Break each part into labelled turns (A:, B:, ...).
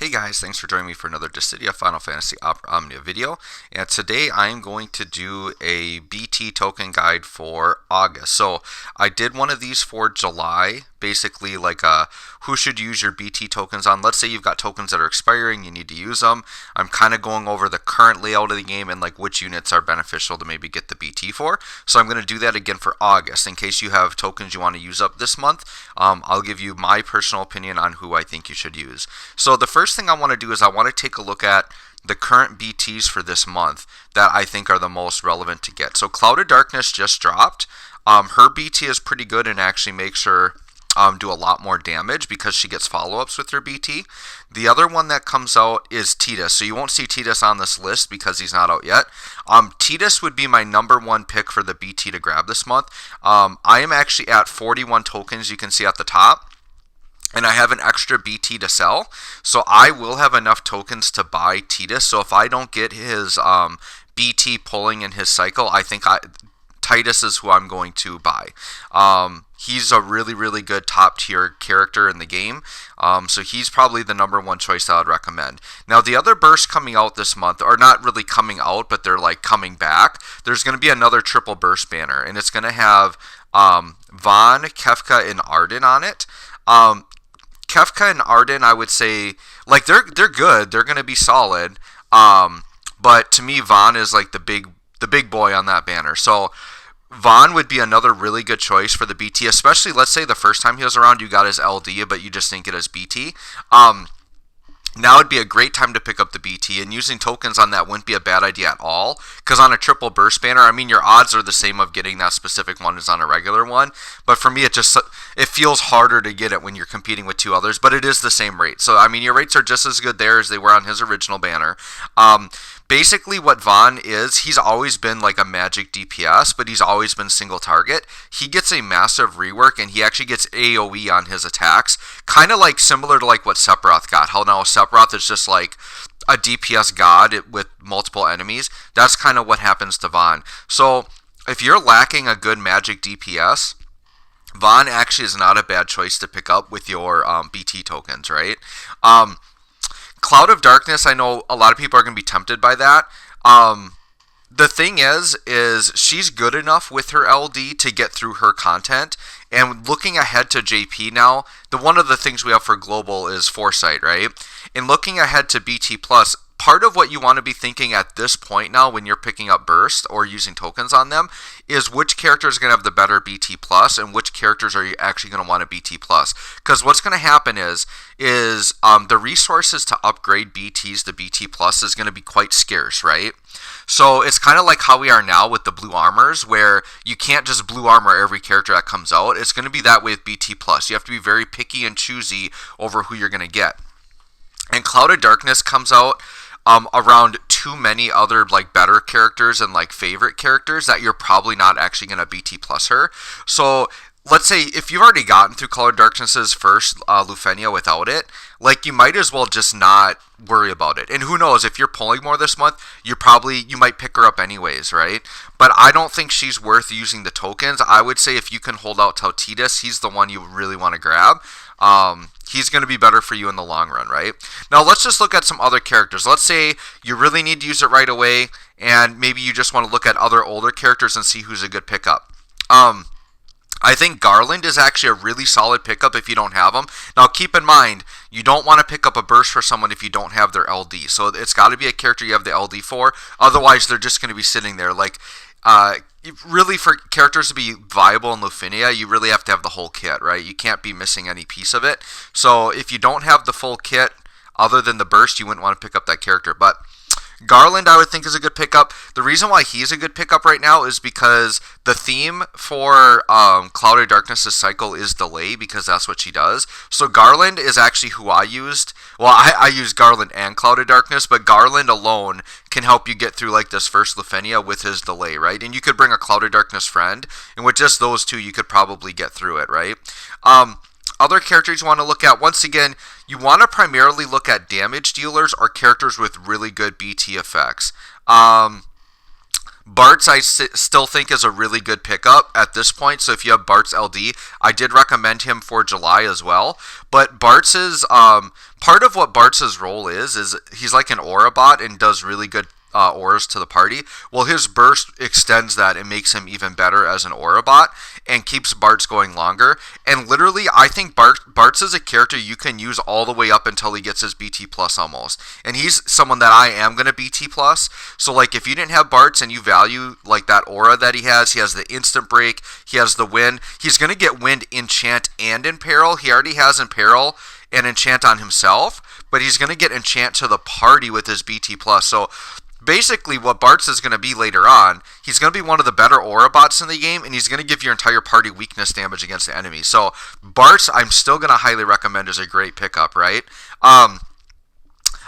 A: Hey guys, thanks for joining me for another Dissidia Final Fantasy Opera Omnia video. And today I'm going to do a BT token guide for August. So I did one of these for July, basically like who should use your BT tokens on. Let's say you've got tokens that are expiring, you need to use them. I'm kind of going over the current layout of the game and like which units are beneficial to maybe get the BT for. So I'm going to do that again for August. In case you have tokens you want to use up this month, I'll give you my personal opinion on who I think you should use. So the first thing I want to do is I want to take a look at the current BTs for this month that I think are the most relevant to get. So Cloud of Darkness just dropped. Her BT is pretty good and actually makes her do a lot more damage because she gets follow-ups with her BT. The other one that comes out is Tidus. So you won't see Tidus on this list because he's not out yet. Tidus would be my number one pick for the BT to grab this month. I am actually at 41 tokens, you can see at the top. And I have an extra BT to sell, so I will have enough tokens to buy Tidus. So if I don't get his BT pulling in his cycle, I think Tidus is who I'm going to buy. He's a really, really good top tier character in the game, so he's probably the number one choice I would recommend. Now the other bursts coming out this month, or not really coming out, but they're like coming back. There's going to be another triple burst banner, and it's going to have Vaughn, Kefka, and Arden on it. Kefka and Arden, I would say, like they're good. They're going to be solid. But to me, Vaughn is like the big boy on that banner. So Vaughn would be another really good choice for the BT, especially let's say the first time he was around, you got his LD, but you just didn't get his BT. Now would be a great time to pick up the BT, and using tokens on that wouldn't be a bad idea at all, because on a triple burst banner, I mean, your odds are the same of getting that specific one as on a regular one, but for me, it feels harder to get it when you're competing with two others, but it is the same rate. So, I mean, your rates are just as good there as they were on his original banner. Basically, what Vaughn is, he's always been like a magic DPS, but he's always been single target. He gets a massive rework, and he actually gets AoE on his attacks, kind of like similar to like what Sephiroth got. How now Sephiroth is just like a DPS god with multiple enemies. That's kind of what happens to Vaughn. So if you're lacking a good magic DPS, Vaughn actually is not a bad choice to pick up with your BT tokens, right? Cloud of Darkness, I know a lot of people are going to be tempted by that. The thing is she's good enough with her LD to get through her content. And looking ahead to JP now, one of the things we have for global is foresight, right? And looking ahead to BT Plus, part of what you want to be thinking at this point now when you're picking up burst or using tokens on them is which character is going to have the better BT Plus and which characters are you actually going to want a BT Plus. Because what's going to happen is the resources to upgrade BTs to BT Plus is going to be quite scarce, right? So it's kind of like how we are now with the blue armors, where you can't just blue armor every character that comes out. It's going to be that way with BT Plus. You have to be very picky and choosy over who you're going to get. And Cloud of Darkness comes out around too many other like better characters and like favorite characters that you're probably not actually going to BT plus her. So let's say if you've already gotten through Cloud of Darkness's first Lufenia without it, like you might as well just not worry about it. And who knows, if you're pulling more this month, you might pick her up anyways, right? But I don't think she's worth using the tokens. I would say if you can hold out till Tidus, he's the one you really want to grab. He's going to be better for you in the long run, right? Now, let's just look at some other characters. Let's say you really need to use it right away, and maybe you just want to look at other older characters and see who's a good pickup. I think Garland is actually a really solid pickup if you don't have them. Now, keep in mind, you don't want to pick up a burst for someone if you don't have their LD. So it's got to be a character you have the LD for. Otherwise, they're just going to be sitting there. Like, really, for characters to be viable in Lufenia, you really have to have the whole kit, right? You can't be missing any piece of it. So if you don't have the full kit, other than the burst, you wouldn't want to pick up that character. But Garland, I would think, is a good pickup. The reason why he's a good pickup right now is because the theme for Cloud of Darkness' cycle is delay, because that's what she does. So Garland is actually who I used. Well, I use Garland and Cloud of Darkness, but Garland alone can help you get through like this first Lufenia with his delay, right? And you could bring a Cloud of Darkness friend, and with just those two, you could probably get through it, right? Other characters you want to look at, once again, you want to primarily look at damage dealers or characters with really good BT effects. Bart's still think is a really good pickup at this point. So if you have Bart's LD, I did recommend him for July as well. But Bart's is part of what Bart's role is he's like an aura bot and does really good auras to the party. Well, his burst extends that and makes him even better as an aura bot and keeps Bart's going longer. And literally, I think Bart's is a character you can use all the way up until he gets his BT plus almost. And he's someone that I am going to BT plus. So like if you didn't have Bart's and you value like that aura that he has the instant break, he has the wind. He's going to get wind, enchant, and in peril. He already has in peril and enchant on himself, but he's going to get enchant to the party with his BT plus. So basically what Bart's is going to be later on, he's going to be one of the better aura bots in the game, and he's going to give your entire party weakness damage against the enemy. So Bart's, I'm still going to highly recommend, is a great pickup, right?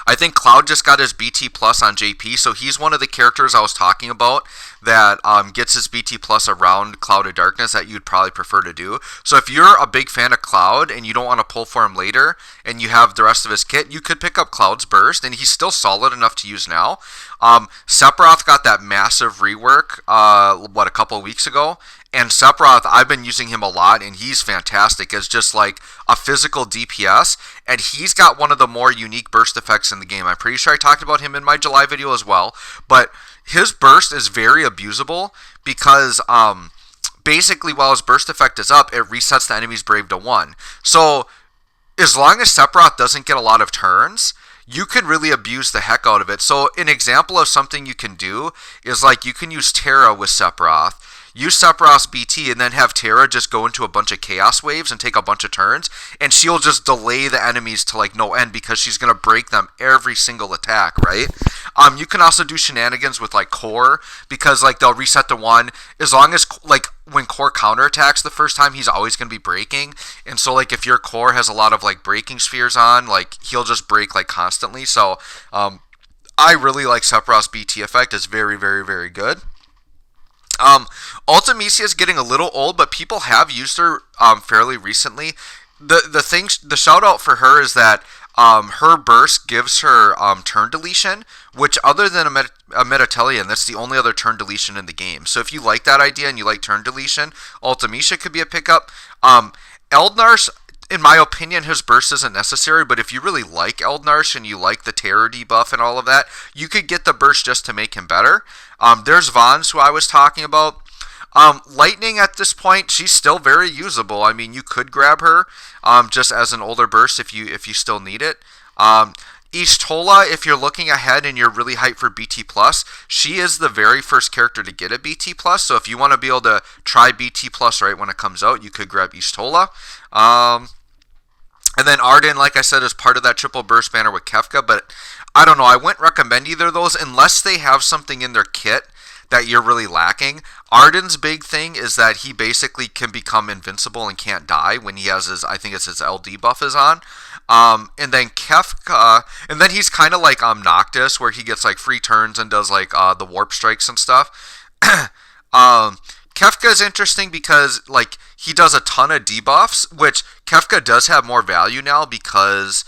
A: I think Cloud just got his BT plus on JP, so he's one of the characters I was talking about that gets his BT plus around Cloud of Darkness that you'd probably prefer to do. So if you're a big fan of Cloud and you don't want to pull for him later and you have the rest of his kit, you could pick up Cloud's Burst, and he's still solid enough to use now. Sephiroth got that massive rework, a couple of weeks ago. And Sephiroth, I've been using him a lot, and he's fantastic as just like a physical DPS, and he's got one of the more unique burst effects in the game. I'm pretty sure I talked about him in my July video as well, but his burst is very abusable because basically while his burst effect is up, it resets the enemy's Brave to 1. So as long as Sephiroth doesn't get a lot of turns, you can really abuse the heck out of it. So an example of something you can do is like you can use Terra with Sephiroth, use Sephiroth's BT, and then have Terra just go into a bunch of Chaos Waves and take a bunch of turns, and she'll just delay the enemies to like no end because she's going to break them every single attack, right? You can also do shenanigans with like Core, because like they'll reset to 1, as long as like when Core counterattacks the first time, he's always going to be breaking, and so like if your Core has a lot of like breaking spheres on, like he'll just break like constantly. So I really like Sephiroth's BT effect. It's very, very, very good. Ultamecia is getting a little old, but people have used her fairly recently. The shout out for her is that her burst gives her turn deletion, which other than a Metatelian, that's the only other turn deletion in the game. So if you like that idea and you like turn deletion, Ultamecia could be a pickup. Eldnar's, in my opinion, his burst isn't necessary, but if you really like Eldnarsh and you like the terror debuff and all of that, you could get the burst just to make him better. There's Vons, who I was talking about. Lightning at this point, she's still very usable. I mean, you could grab her just as an older burst if you still need it. Ishtola, if you're looking ahead and you're really hyped for BT+, she is the very first character to get a BT+, so if you want to be able to try BT+, right when it comes out, you could grab Ishtola. And then Arden, like I said, is part of that triple burst banner with Kefka, but I don't know, I wouldn't recommend either of those unless they have something in their kit that you're really lacking. Arden's big thing is that he basically can become invincible and can't die when he has his, I think it's his LD buff is on. And then Kefka, and then he's kind of like Noctis, where he gets like free turns and does like the warp strikes and stuff. Kefka is interesting because like he does a ton of debuffs, which Kefka does have more value now because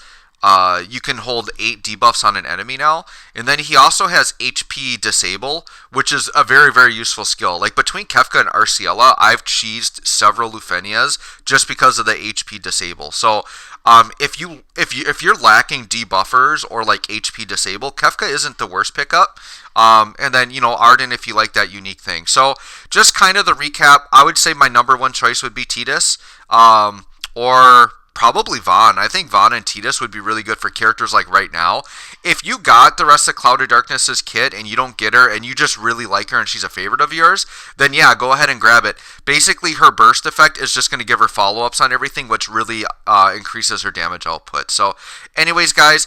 A: you can hold 8 debuffs on an enemy now. And then he also has HP disable, which is a very, very useful skill. Like between Kefka and Arciela, I've cheesed several Lufenias just because of the HP disable. So if you're lacking debuffers or like HP disable, Kefka isn't the worst pickup. And then, Arden, if you like that unique thing. So just kind of the recap, I would say my number one choice would be Tidus, or probably Vaughn. I think Vaughn and Tidus would be really good for characters like right now. If you got the rest of Cloud of Darkness's kit and you don't get her and you just really like her and she's a favorite of yours, then yeah, go ahead and grab it. Basically, her burst effect is just going to give her follow-ups on everything, which really increases her damage output. So anyways, guys,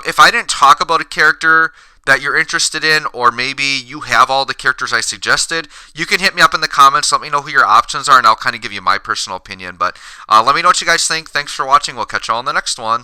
A: if I didn't talk about a character that you're interested in, or maybe you have all the characters I suggested, you can hit me up in the comments. Let me know who your options are, and I'll kind of give you my personal opinion. But let me know what you guys think. Thanks for watching. We'll catch you all in the next one.